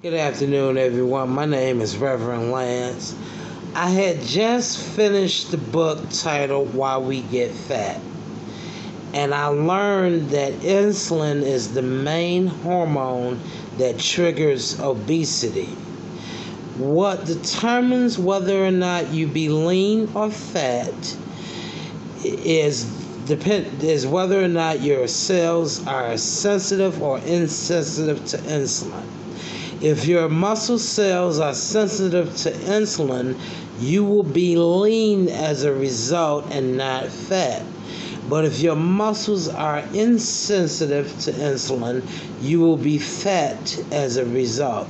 Good afternoon, everyone. My name is Reverend Lance. I had just finished the book titled Why We Get Fat, and I learned that insulin is the main hormone that triggers obesity. What determines whether or not you be lean or fat is whether or not your cells are sensitive or insensitive to insulin. If your muscle cells are sensitive to insulin, you will be lean as a result and not fat. But if your muscles are insensitive to insulin, you will be fat as a result.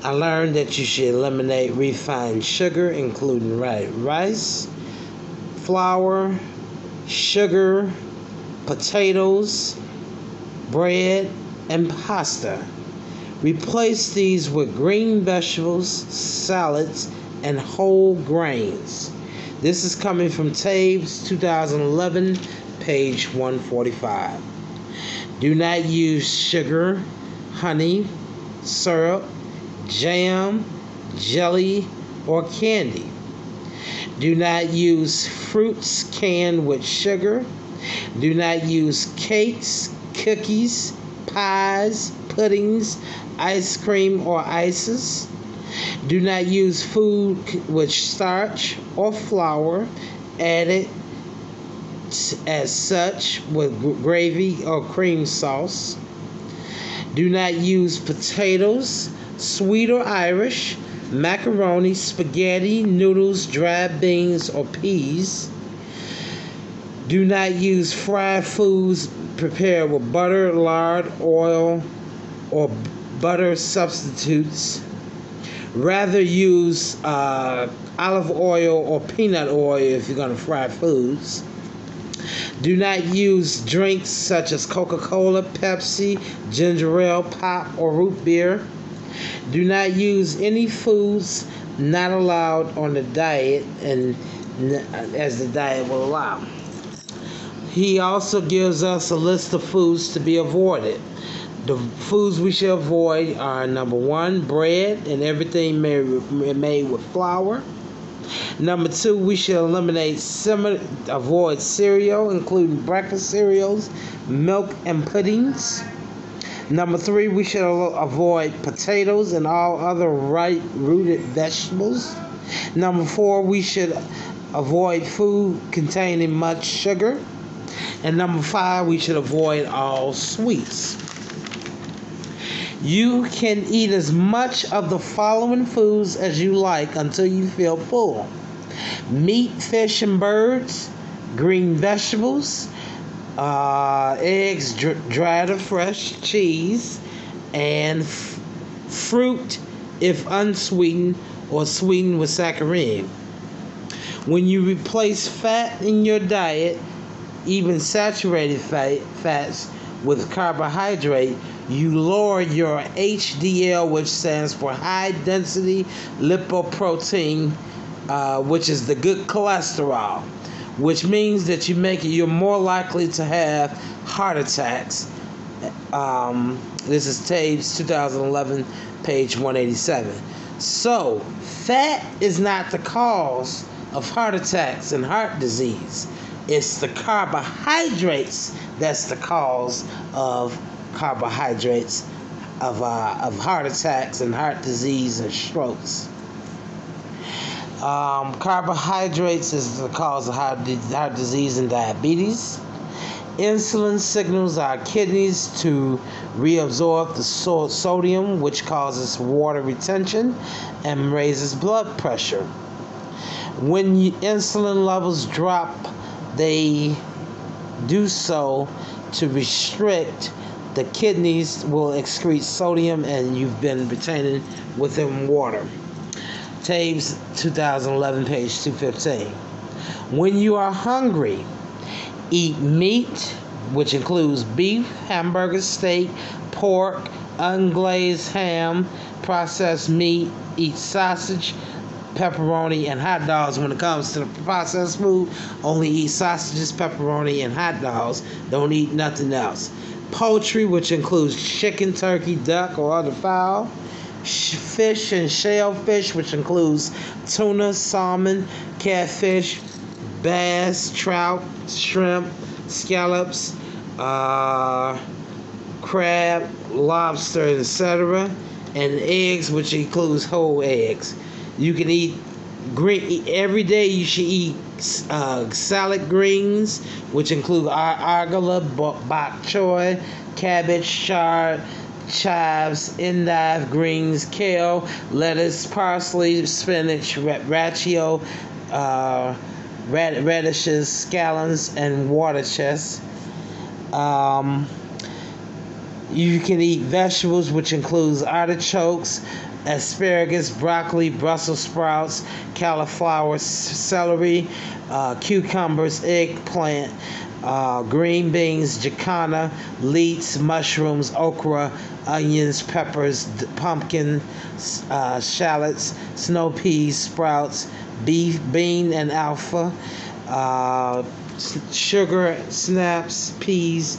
I learned that you should eliminate refined sugar, including rice, flour, sugar, potatoes, bread, and pasta. Replace these with green vegetables, salads, and whole grains. This is coming from Taves 2011, page 145. Do not use sugar, honey, syrup, jam, jelly, or candy. Do not use fruits canned with sugar. Do not use cakes, cookies, pies, puddings, ice cream, or ices. Do not use food with starch or flour added as such with gravy or cream sauce. Do not use potatoes, sweet or Irish, macaroni, spaghetti, noodles, dried beans, or peas. Do not use fried foods prepared with butter, lard, oil, or butter substitutes. Rather use olive oil or peanut oil if you're going to fry foods. Do not use drinks such as Coca-Cola, Pepsi, ginger ale, pop, or root beer. Do not use any foods not allowed on the diet and as the diet will allow. He also gives us a list of foods to be avoided. The foods we should avoid are number 1, bread and everything made with flour. Number 2, we should avoid cereal, including breakfast cereals, milk, and puddings. Number 3, we should avoid potatoes and all other rooted vegetables. Number 4, we should avoid food containing much sugar. And number 5, we should avoid all sweets. You can eat as much of the following foods as you like until you feel full: meat, fish, and birds, green vegetables, eggs, dried or fresh, cheese, and fruit if unsweetened or sweetened with saccharin. When you replace fat in your diet, even saturated fats, with carbohydrate, you lower your HDL, which stands for high density lipoprotein, which is the good cholesterol, which means that you're more likely to have heart attacks. This is Taves 2011, page 187. So, fat is not the cause of heart attacks and heart disease. It's the carbohydrates that's the cause of carbohydrates of heart attacks and heart disease and strokes. Carbohydrates is the cause of heart disease and diabetes. Insulin signals our kidneys to reabsorb the sodium, which causes water retention and raises blood pressure. When insulin levels drop, they do so to restrict the kidneys will excrete sodium, and you've been retaining within water. Taves 2011, page 215. When you are hungry, eat meat, which includes beef, hamburger, steak, pork, unglazed ham, processed meat. Eat sausage, pepperoni, and hot dogs. When it comes to the processed food, only eat sausages, pepperoni, and hot dogs. Don't eat nothing else. Poultry, which includes chicken, turkey, duck, or other fowl. fish and shellfish, which includes tuna, salmon, catfish, bass, trout, shrimp, scallops, crab, lobster, etc., and eggs, which includes whole eggs. You can eat green every day. You should eat salad greens, which include arugula, bok choy, cabbage, chard, chives, endive, greens, kale, lettuce, parsley, spinach, radicchio, radishes, scallions, and watercress. You can eat vegetables, which includes artichokes, asparagus, broccoli, Brussels sprouts, cauliflower, celery, cucumbers, eggplant, green beans, jicama, leeks, mushrooms, okra, onions, peppers, pumpkin, shallots, snow peas, sprouts, bean and alfalfa, sugar, snaps, peas,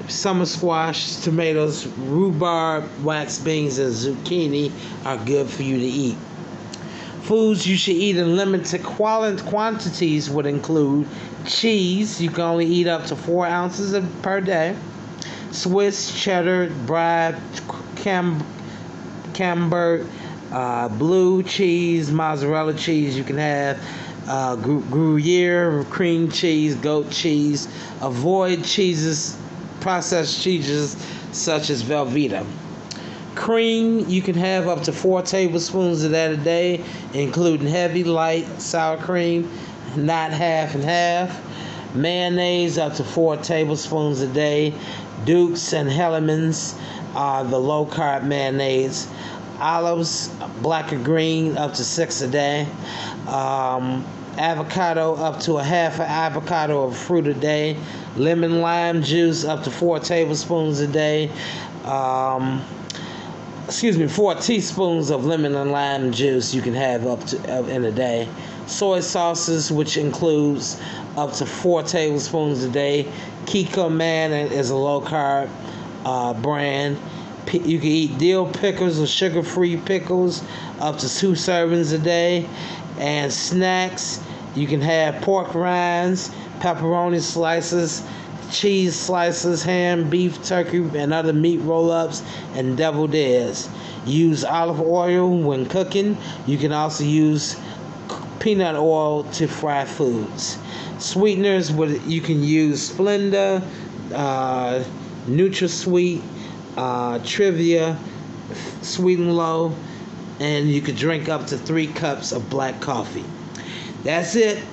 summer squash, tomatoes, rhubarb, wax beans, and zucchini are good for you to eat. Foods you should eat in limited quantities would include cheese. You can only eat up to 4 ounces per day. Swiss, cheddar, brie, Camembert, blue cheese, mozzarella cheese. You can have Gruyere, cream cheese, goat cheese. Avoid processed cheeses such as Velveeta. Cream, you can have up to 4 tablespoons of that a day, including heavy, light, sour cream, not half and half. Mayonnaise, up to 4 tablespoons a day. Dukes and Hellmann's are the low-carb mayonnaise. Olives, black or green, up to 6 a day. Avocado, up to a half an avocado of fruit a day. Lemon lime juice, up to 4 tablespoons a day. 4 teaspoons of lemon and lime juice you can have up to in a day. Soy sauces, which includes up to 4 tablespoons a day. Kiko Man is a low-carb brand. You can eat dill pickles or sugar-free pickles, up to 2 servings a day. And snacks, you can have pork rinds, pepperoni slices, cheese slices, ham, beef, turkey, and other meat roll-ups, and deviled eggs. Use olive oil when cooking. You can also use peanut oil to fry foods. Sweeteners, you can use Splenda, NutraSweet, Trivia, Sweet and Low, and you could drink up to 3 cups of black coffee. That's it.